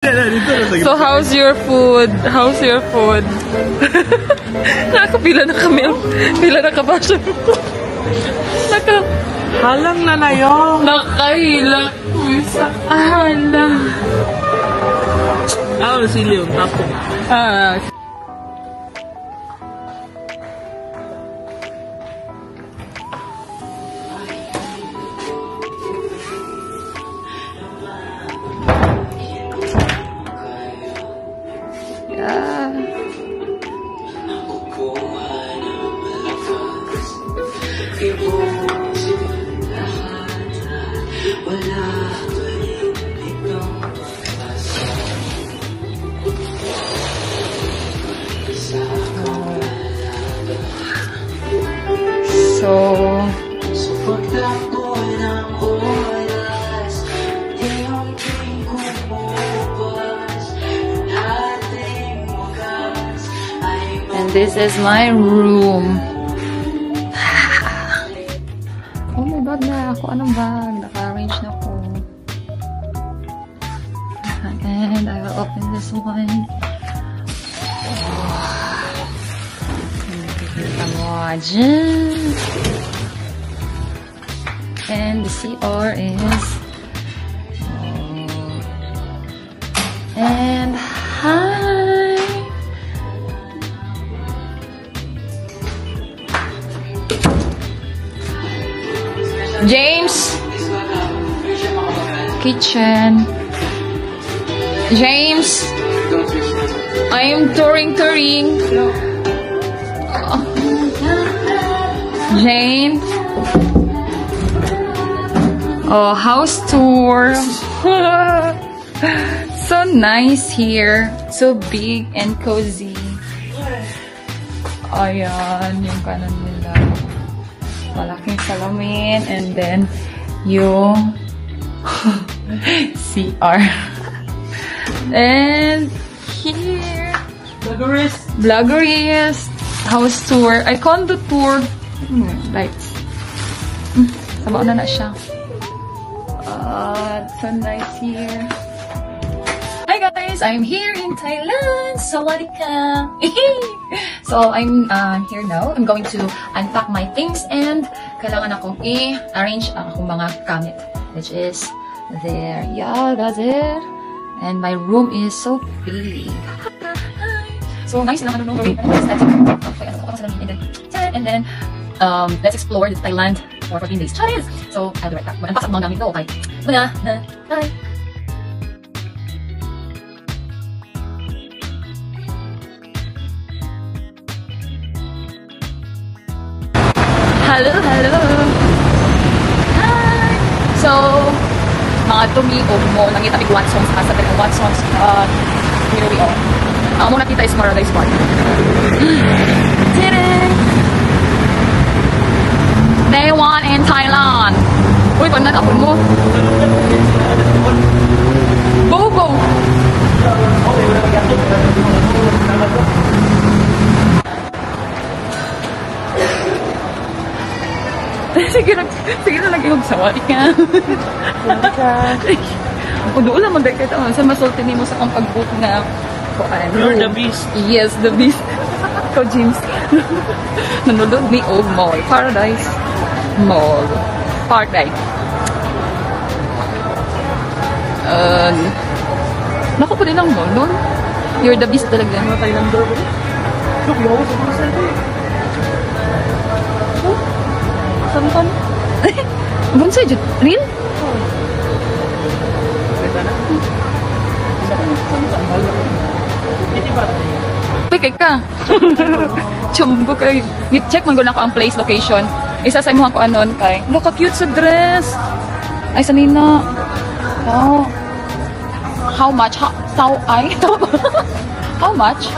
So how's your food? How's your food? Nakapila na kami. Pila na kabasya. Halang na na yun. Nakahila. Halang. Sili yung tapo. And this is my room. Oh my god na ako. Anong bag? Naka-arrange na ako. And I will open this one. And the CR is and hi. James, kitchen. James, I am touring. James. Oh, house tour. So nice here. So big and cozy. Ayan, yung kanan nila. Malaking salamin. And then, yung CR. And here, Vloggerist. House tour. Ay, condo tour. Lights. Sabaw na siya. So nice here. Hi guys, I'm here in Thailand. Sawadika. So I'm here now. I'm going to unpack my things and kailangan akong i-arrange ang akong mga gamit, which is there. Yeah, that's it. And my room is so big. So nice lang. I don't know where and then let's explore Thailand for 14 days. Chinese. So I'll be right back. Mag-unpack ang mga gamit ko. Okay. Bye. Hello. Hi. So mga tumiog mo nangita big Watsons sa taga Watsons. Here we are. Ang muna kita is Paradise Park. Day 1 in Thailand. Uy, pag natapon mo. Bobo! Sige na lagi yung sawari ka. Kung doon lang mag-dike ito, sa masulti mo sa kong pag-book na You're the beast. Yes, the beast. Ikaw, James. Nanonood ni Old Mall. Paradise Mall. Paradise. Naku po din ang mall nun. You're the beast talaga. Mga Thailander ko. Look, yung ako sa mga sa'yo. Saan? Bunsay, Jut. Real? Pikay ka. Chumbo kay. Check man guna ko ang place location. Isa sa imo ko anon kay. Look, cute sa dress. Ay sanina. Oh. How much? How much?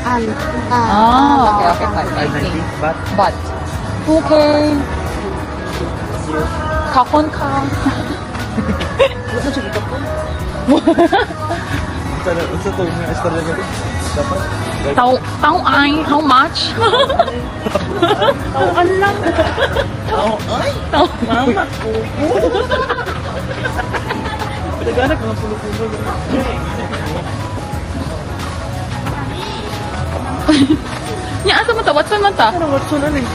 Okay. 590. But. Okay. Kapon ka. Unsa to nga istorya nito? Dapat Tao ay, how much? tauan lang. Mama. Nag-anak mga pulo-pulo. Nya, asa mo ta? Watson man ta? Ano, Watson ano eh?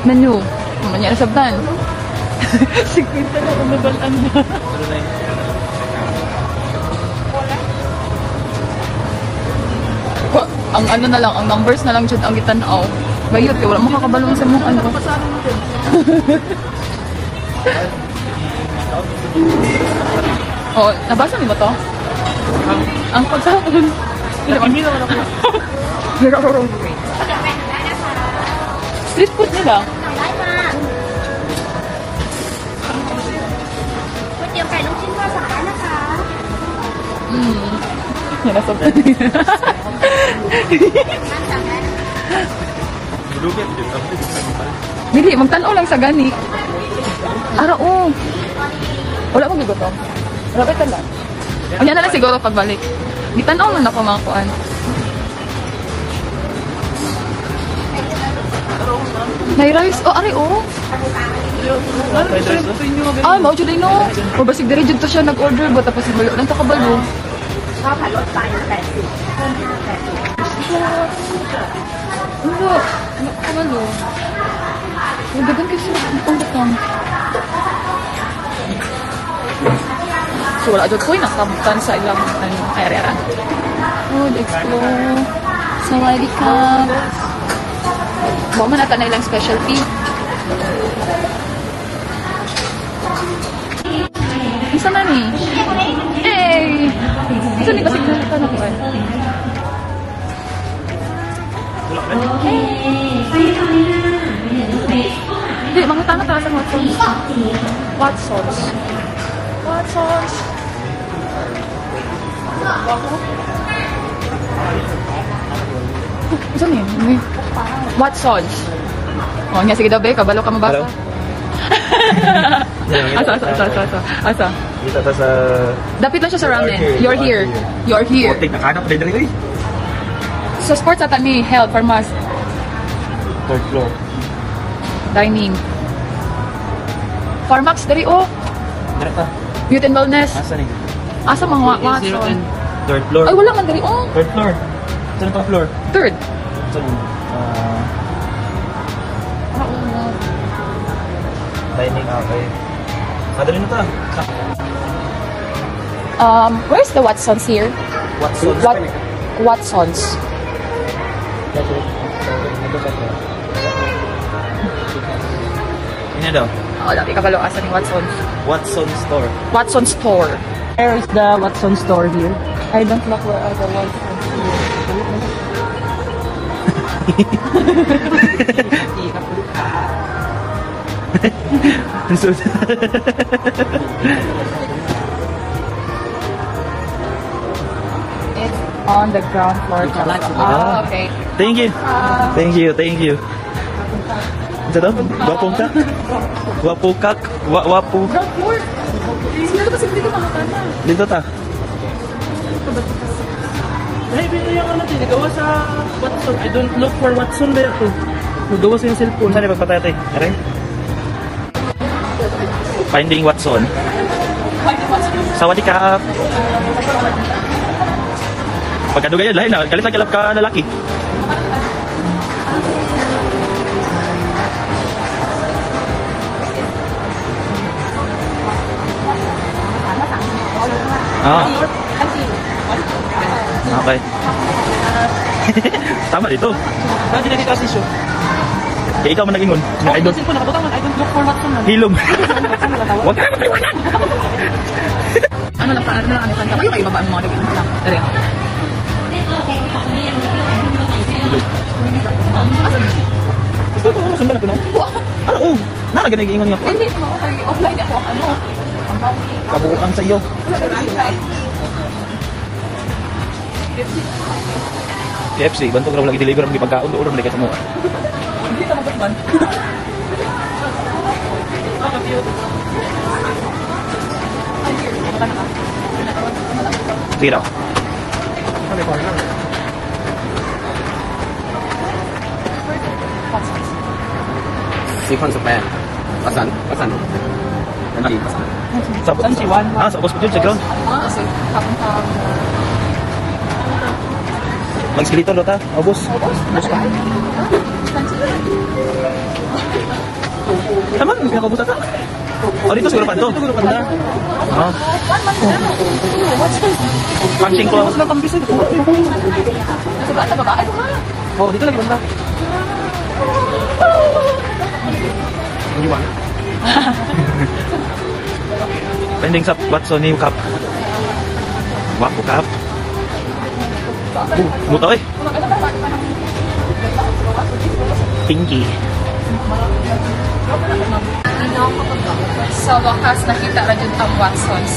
Menu. Manya na sabtan. Sikwenta na umabalaan na. Ang ano na lang, ang numbers na lang dyan ang gitanaw. Bayot, kaya wala makakabalong sa mong ano. Oh, nabasa niyo ba to? Ang pagkakon. Nakimi naman ako. Street food nila. ก๋วยเตี๋ยวไก่ลูกชิ้นทอด3 นะคะ Yan na sabtan. Malugat din. Dili, magtanaw lang sa gani. Ara, oh. Wala mo gigotom. Rapit ka lang. O yan na lang siguro pagbalik. Gitanaw lang ako mga kuan. May rice. Oh, ari, oh. Ah, mau jud no. O basig diri jud to siya nag-order ba tapos ibalo lang to kabalo. ข้าวผัดรสไฟ80 Ano? Ano kabalo? Ang dagan kasi ang butang. So wala jud ko nakabtan sa ilang ano area. Food explore. Sawadika. Mo man ata na ilang specialty. Isa na ni. Hey! Isa ni kasi kita na ko eh. Hindi, mga tanong talaga sa Watsons. Watsons. Watsons. Isa ni? Watsons. Oh, nga sige daw be, kabalo ka mabasa. Asa? Kita ta sa... Dapit lang siya sa ramen. You're here. You're here. Tek nakahanap din rin eh. Sa sports ata ni health, pharmacy, Third floor. dining. Pharmax dari oh. Dara ta. Beauty and wellness. Asa ni? Asa mga Watson. Third floor. Ay wala man dari oh. Third floor. Saan pa floor? Third. Saan? Dining okay. Kadali na ta. Where's the Watsons here? Watson's. Watsons. Ini daw. Oh, dati kabalo asa ni Watsons. Watson store. Watson store. Where is the Watson store here? I don't know where are the Watsons It's on the ground floor. Ah, okay. Thank you. Thank you. Thank you. Ito daw? Wapong kak? Wapo kak? Wapo. Ground floor. Sino kasi dito makakana? Dito ta. Ay, bito yung ano, nagawa sa Watson. I don't look for Watson there to. Nagawa sa yung cellphone. Saan ipagpatay ito? Aray? Finding Watson. Sawadee ka. Pagkadugay yan, lahin na. Kalit lang kalap ka lalaki. Ah. Okay. Tama dito. Dati na dito asisyo. Kaya ikaw man nag-ingon. Oh, I don't... cellphone, nakabutang man. I don't look for Watson. Hilom. Huwag ka naman iwanan. Ano lang kami kanta? Kayo kayo babaan mga naging lang. Dari. Ito, sundan ako na. Ano? Oh, nalagyan na nag-ingon nga. Hindi mo offline ako ano. Kabuukan sa iyo. KFC, bantog raw lagi deliver ang pagkaon doon lagi sa mo. Hindi ka magkakban. Sige daw. ซีคอนสแปร์ปัสสันนั่นดีปัสสัน Sa Sanchiwan. sa hospital sa ground. Kasi, kapag Mag-skeleton lo ta. Obos. Tama, pinakabos ata. Oh, dito siguro pa to. Ah. Punching ko. Mas napambisan ko. Oh, dito lagi banda. Iwan. Pending sa Watson ni Cup. Wapo Cup. Muta eh. Pinky. sa wakas nakita ra jud ang Watsons.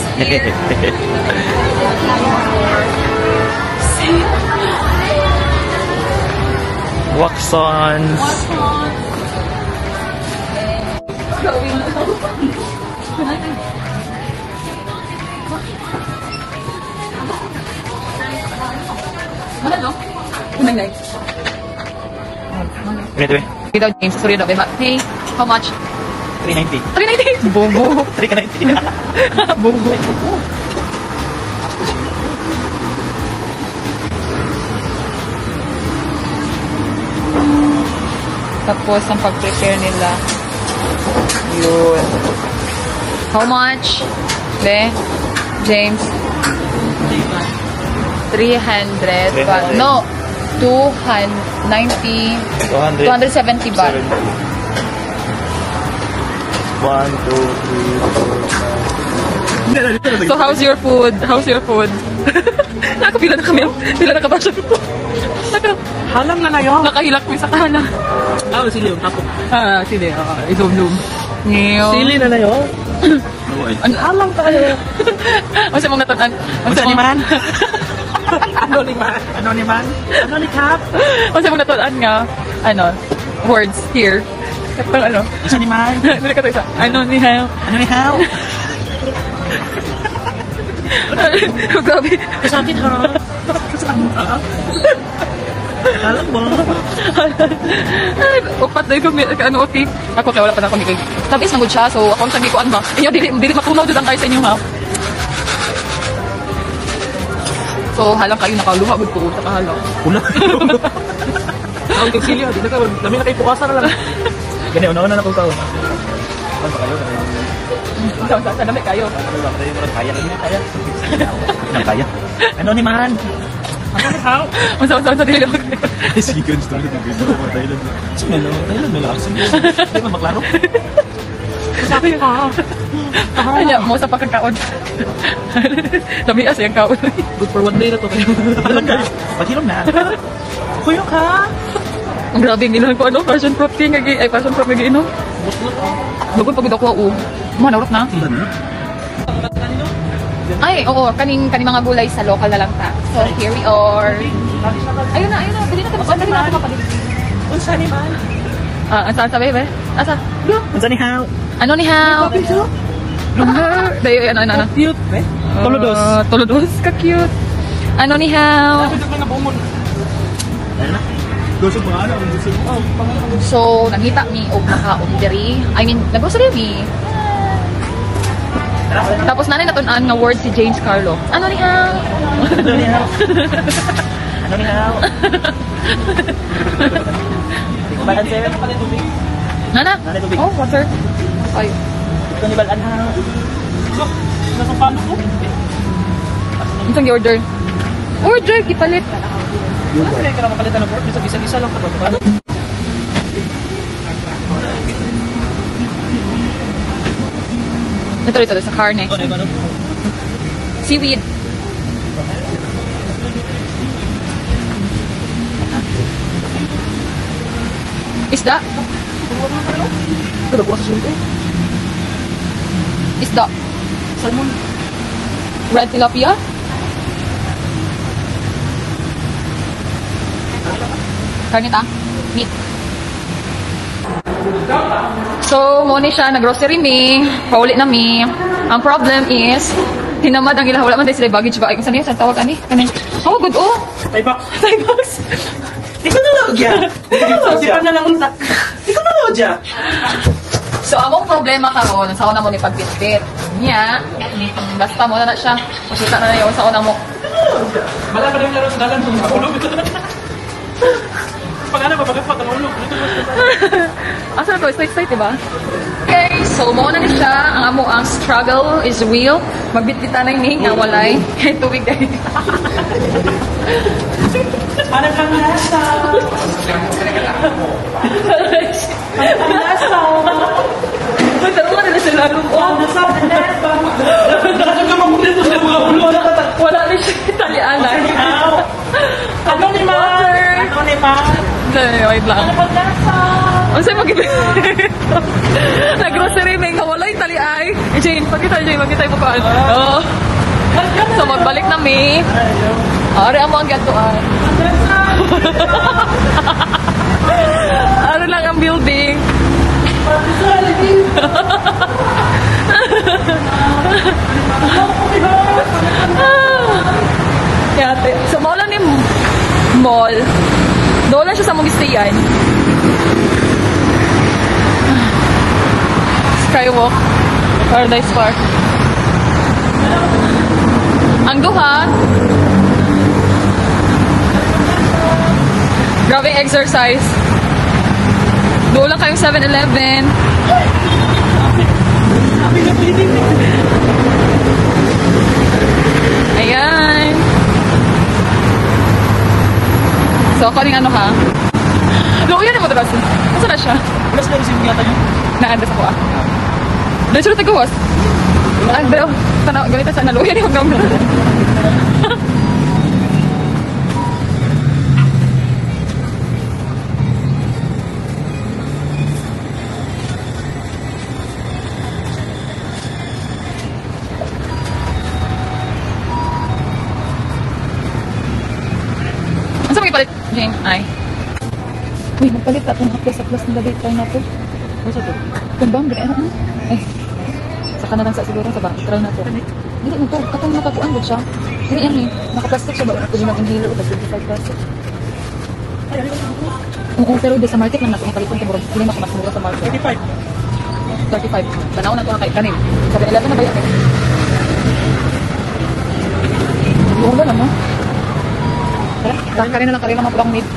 Watsons. Mana no? Unang night. Wait. Without James, sorry na ba? Hey, how much? 390. 390. Bobo. 390. Bobo. Tapos ang pag-prepare nila. Yun. How much? Be? James? 300 baht. No. 290. 270 baht. 1, 2, 3, 4, 5. So how's your food? How's your food? Nakapila na kami. Pila na kabasya ko. Halang na na yun. Nakahilak mo sa kahalang. Ah, sili yung tapok. Ah, sili. Izum-lum. Sili na na yun. Halang tayo. Masa mong natunan? Masa ni man? Ano ni man? Ano ni Kap? Masa mong natunan nga? Ano? Words here. Kapag ano? Masa ni man? Dili ka tayo sa, ano ni Hao? Ano ni how? Grabe. Kasakit ha? Alam mo? Ay, upat na yung ano, okay. Ako kaya wala pa na ako mikig. Tabis na good siya, so ako ang sagikuan ba? Inyo, dili matunaw dyan tayo sa inyo, ha? So, halang kayo nakaluha, good ko, sa kahalang. Pula. Ang sili, di na ka, dami na kayo pukasan na lang. Gani, una-una na kong taon. Ano ba kayo? Sa dami kayo. Kaya. Ano ni man? Masa dili lang. Sige, gusto nito gusto ko Thailand. Thailand may laksin. Di ba maklaro? Sabi ka. Kanya mo sa pagkakaon. Dami as yung kaon. Good for one day na to kayo. Paghilom na. Kuyo ka? Ang grabe nila ko ano, passion fruit king ay passion fruit nga inom. Bago pagod ako manawrot na. Ay, oo, kaning mga gulay sa local na lang ta. So here we are. Ayun na, pwede na tayo mapalit. Unsa ni man? Ang saan sabi, be? Asa? Unsa ni how? Ano ni how? Dayo, ano. Cute, eh? Tolodos. Tolodos, ka-cute. Ano ni how? Gusog mga ano? So, nakita mi og makaon diri. I mean, nag-grocery mi. Tapos nanay natun-an nga word si James Carlo. Ano ni how? Ano ni how? Ano ni how? Balan sir? Nana? Nanay tubig. Oh, water. Ay. Ito ni Balan how? Nasa pano ko? Unsang order? Order kipalit. Ano ka na makalitan ng pork? Isa-isa lang ka ba? Ito sa karne. Seaweed. Isda. Kada bukas sa sunod eh. Isda. Salmon. Red tilapia. Karne ta? Meat. So, mo ni siya, nag-grocery mi, pauli na mi. Ang problem is, hinamad ang ilang, wala man tayo sila baggage ba? Ay, kung saan yun, saan tawag ani? Kanin. Oh, good, oh! Taypak. Thai box. Ikaw na lang dyan. Ikaw na lang unta. Ikaw na lang dyan. So, among problema karon sa una mo ni pagbitbit. Niya, basta mo na siya. Makita na yun sa una mo. Wala pa rin laro sa dalan kung makulog. Pag ano ba, pag ulog. Asa na to? Straight, diba? Okay, so mo na ni siya. Ang amo ang struggle is real. Magbitbitan na yung nga walay. Kahit tubig dahil. Ano kang nasa? Ang nasa? Magtaruan na sila nung Nasa? Nasa ka mamulit sa mga ulog. wala na siya Italianan. Ano ni Ma? Ano ni Ma? Wait lang. Ano kang nasa? Ang sa'yo nag-grocery may kawala yung tali ay. Jane, pagkita mo kaan. Oo. So, magbalik na mi. Ari, amo ang gatuan. Ano lang ang building. Yate. So, mall lang ni mall. Doon lang siya sa Mugistiyan. Skywalk. Paradise Park. Ang duha. Grabing exercise. Doon lang kayong 7-Eleven. Ayan. So, ako rin ano ha? Doon yan yung madalas. Masa na siya? Mas na rin yata yun. Naandas ako ah. Doon siya tagawas. Ang daw. Tanaw, ganito sa naluyan yung gamit. Ano sa mga palit, Jane? Ay. Uy, magpalit at plus sa plus ng gabi. Try na to. Ano sa to? Kumbang, gano'n ano? Eh, saka na lang sa siguro sa ba? Try na to. Hindi mo to, katong nakakuan ba siya? Hindi yan eh, naka-plastic siya ba? Pwede mag-inhalo o 25 plastic. Oo, pero di sa market lang natin yung kalipon ko. Hindi mas mura sa market. 35. 35. Tanaw na to kay kanin. 7-Eleven na ba yan? Yung ba naman? Tara, karin na lang, karin na mga pulang meat.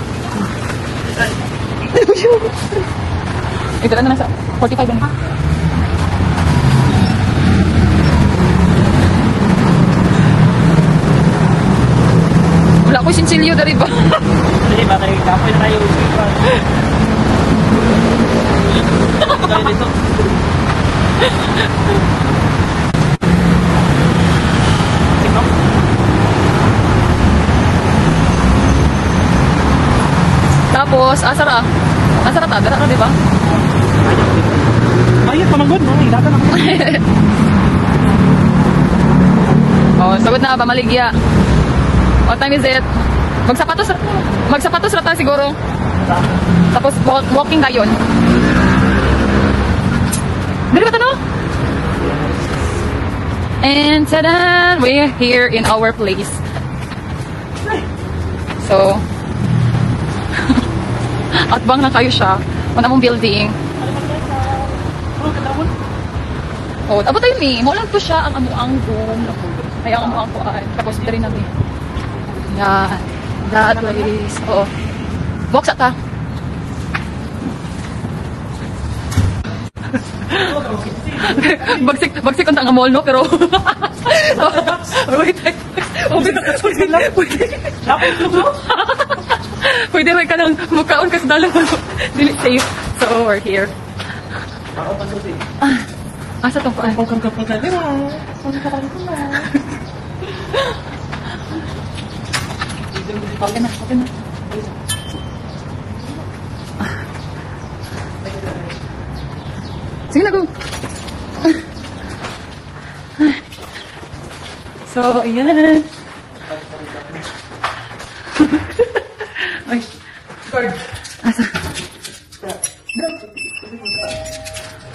Ito na sa 45 na. Wala ko sinsilyo dari ba? Hindi ba kayo kapoy na tayo? Tayo dito. Tapos, asara. Asara ta, dara na, di ba? Ayun, pamanggon mo. Ilata na. Oh, sagot na ba maligya? What time is it? Magsapatos rata siguro. Tapos walking dayon. Dili ba tanong? And tada! We're here in our place. So, atbang na kayo siya. Wala mong building. Oh, abot tayo ni. Mo lang to siya ang amuang room. Ay, ang amuang kuan. Tapos dito rin namin. Yan. That place. Oo. Box ata. bagsik ang mall, no? Pero... wait. Pwede rin ka nang mukhaon kasi dalang dili safe. So, we're here. Asa tong kuan? Okay na. Sige na, go. So, ayan. Ay. Asa?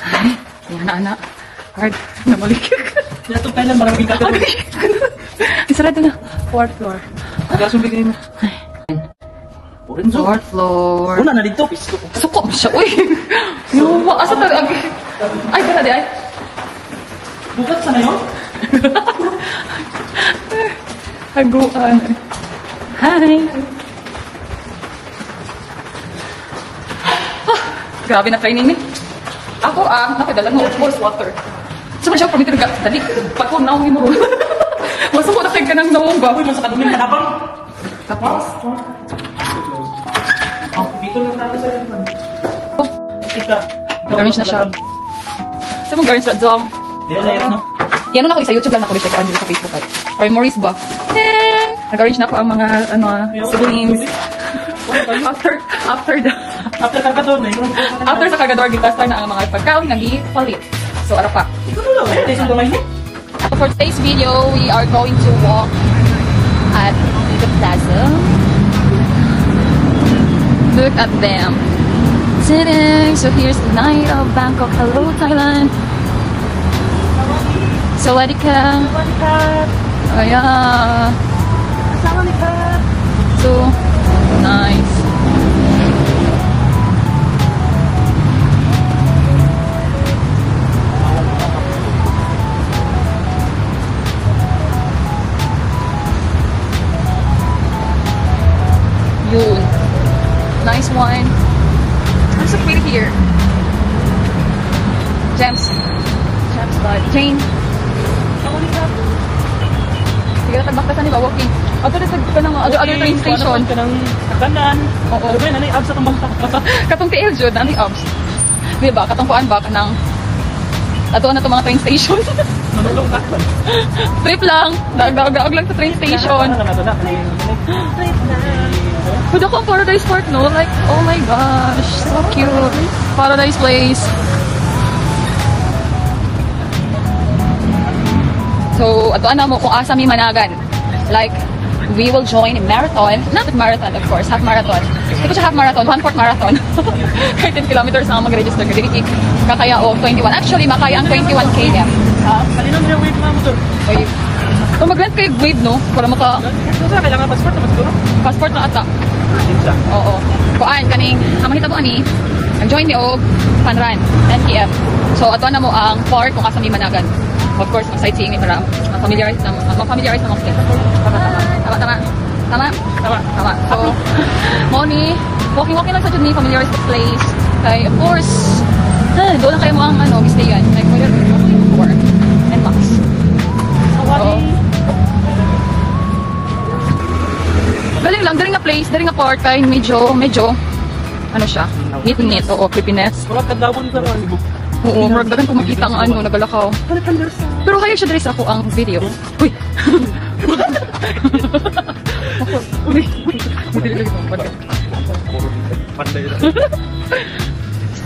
Ay, yan na, anak. Hard. Namalikik. Natupay lang maraming gagawin. Isarado na. 4th floor. Gasong bigay mo. Renzo. 4th floor. Una na dito, pisto. Suko mo siya, uy. Yuwa, asa tayo? Ay, pala di ay. Bukat sa na yun? Haguan. Hi. Grabe na training ni. Ako nakadala mo, of course, water. So, siya, permitted ka. Dali, pagkong naungin mo. Masuk ko na ka ng naong ba? Uy, masa kaduming manabang. Tapos? Oh, dito lang tayo sa yun. Oh, Ika. garnish na siya. Sa mong garnish na dong. Di na yun, no? Yan na ako sa YouTube lang ako check sa Facebook ay. Or Maurice ba? Nag-arrange na ako ang mga siblings. After Kargador na yun. After sa Cargador, gitastar na ang mga pagkaon nag-palit. So, ano pa? Ikaw na lang. Ito yung gamay niya. For today's video, we are going to walk at the plaza. Look at them. So here's the night of Bangkok. Hello, Thailand. Sawadika. Oh yeah. So nice. Yun. Nice one. I'm so pretty here. Gems. Gems by Jane. Sige na tagbaktasan ni ba walking. Ato na tag ka ng other train station. Ka ng kakanan. Oo. Ano ba yun? Ano yung abs sa tambang Katong tiil jud ani abs. Di ba katong kuan ba kanang ato na to mga train station. Manulong ka. Trip lang. Daag lang sa train station. But ako ang Paradise Park, no? Like, oh my gosh, so cute. Paradise Place. So, ato na mo kung asa mi managan. Like, we will join a marathon. Not a marathon, of course, half marathon. Hindi ko siya half marathon, 1/4 marathon. 13 kilometers ang mag-register. Kasi kakaya o 21. Actually, makaya ang 21 km. Kalinong yung wave na mo doon. Okay. So, mag-rent kayo wave, no? Para maka... Ito sa kailangan passport na siguro? Passport na ata. Oo. Kuan kaning amang hitabo ani. Nag-join ni og Panran 10 km. So ato na mo ang park kung asa mi managan. Of course, ang sightseeing ni para ma-familiarize na mga place. Tama. So mo ni walking lang sa jud ni familiarize the place. Kay of course, doon lang kayo mo ang gistayan. Like where work and max. So, galing lang, dari nga place, dari nga park, kay medyo, ano siya, hit-net, oo, creepiness. Wala kadlawon sa mga. Oo, maragdagan kung makita ang nagalakaw. Pero kaya siya dari sa ako ang video. Uy!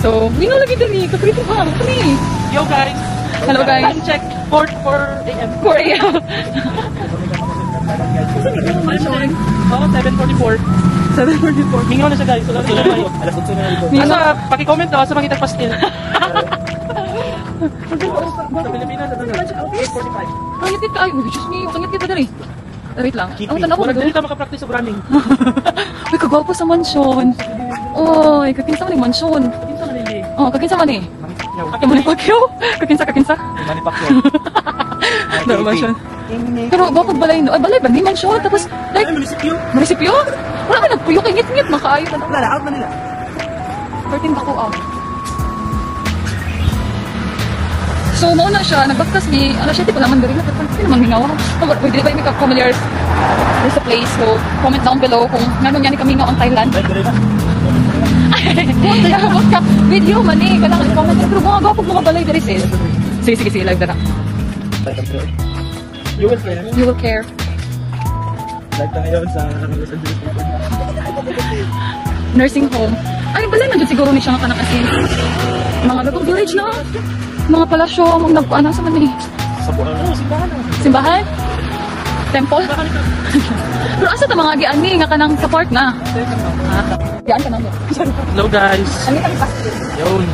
So, hindi nga lagi dali, kakrito ka, kami. Yo guys! Hello guys. Time check, 4 AM. 4 AM. Oo, 7:44. 7:44. Mingaw na siya guys. Wala na siya kayo. Alas 8 na nito. Asa, paki-comment daw sa makita pastil. Sa Pilipinas, ito na. 8:45. Tangit kita, ay, just me, tangit kita dali. Wait lang. Ang tanaw ko Wala ba dili ka makapractice sa running. Uy, kagwapo sa mansyon. Oy, kakinsa man ni mansyon. Kinsa man hindi. Oh, kakinsa man eh. Manny Pacquiao. Kakinsa. Manny Pacquiao. Dahil mansyon. Pero bakit balay no? Ay, balay ba? Di mansyon. Tapos, like, munisipyo? Wala ka nagpuyo kay ngit-ngit. Makaayo na. Wala, out na nila. 13 bako out. So, mauna siya, nagbaktas ni, siya, di pa naman galing na, hindi naman minawa. Pwede di ba yung familiar sa place? So, comment down below kung nanon yan kami nga on Thailand. Video man eh, kailangan i-comment. Pero mga gapog mga balay dari sila. Sige, live na na. You will care. You will care. Like na ngayon sa Los Angeles. Nursing home. Ay, balay nandiyan siguro ni siya nga kanang asin. Mga gatong village na. Mga palasyo, mga nagpuan sa man eh. Sa buwan. Simbahan? Temple? Pero asa ta mga giani nga kanang sa park na? Diyan ka na mo. Hello guys. Ano kami pastil? Yun.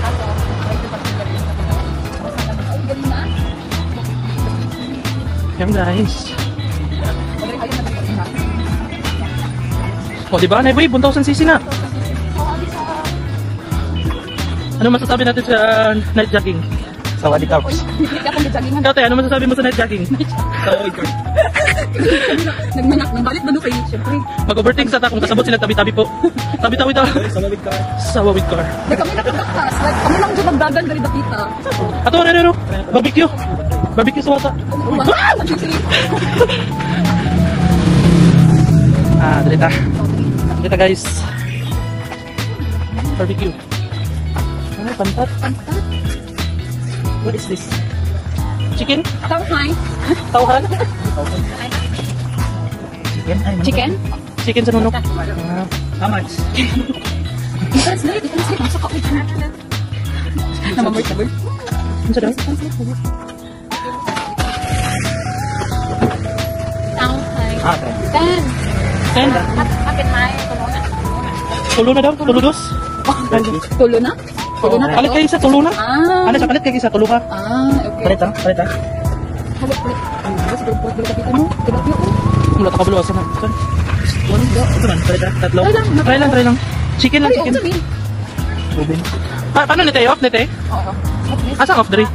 Yan guys. O, diba? Naiboy, 1,000cc na. Ano masasabi natin sa night jogging? Sawadee Cups. Hindi akong gajagin. Ate, ano masasabi mo sa night jogging? Nagmanak, nabalik na doon kayo, syempre. Mag-overtake sa ta kung kasabot sila tabi-tabi po. Tabi-tabi daw. Sa wawid car. Like kami nakagakas, like kami lang dyan magdagan dari bakita. Ato, ano? Barbecue. Barbecue sa wata. Dalita. Dalita guys. Barbecue. Ano, pantat? What is this? Chicken? Tawhay. Tauhan? Chicken? Chicken sa nunok. How much? Translate. Masaka ko dyan. Namamay ka ba? Ano sa daw? Tawhay. Okay. 10. 10. Akin may. Tulo na daw? Tulo dos? Tulo na? Tulo na Palit kayo sa tulo na? Ah. Ano sa palit kayo sa tulo ka? Okay. Palita? Hawak ulit. Mas doon kapita mo. Tilapia ko. Wala ka kabaluasan na. Saan? Ito man, palita? Tatlo? Try lang. Try lang. Chicken lang, Ay, chicken. sabi. Ruben. Paano nite? Off nite? Oo. Asa off dari?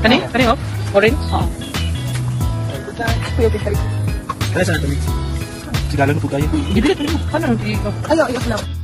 Kani? Kani off? Orange? Kuya Victor. Kaya saan ito? Sigalo na po kayo. Gibilit mo. Paano? Ayaw, ayaw lang.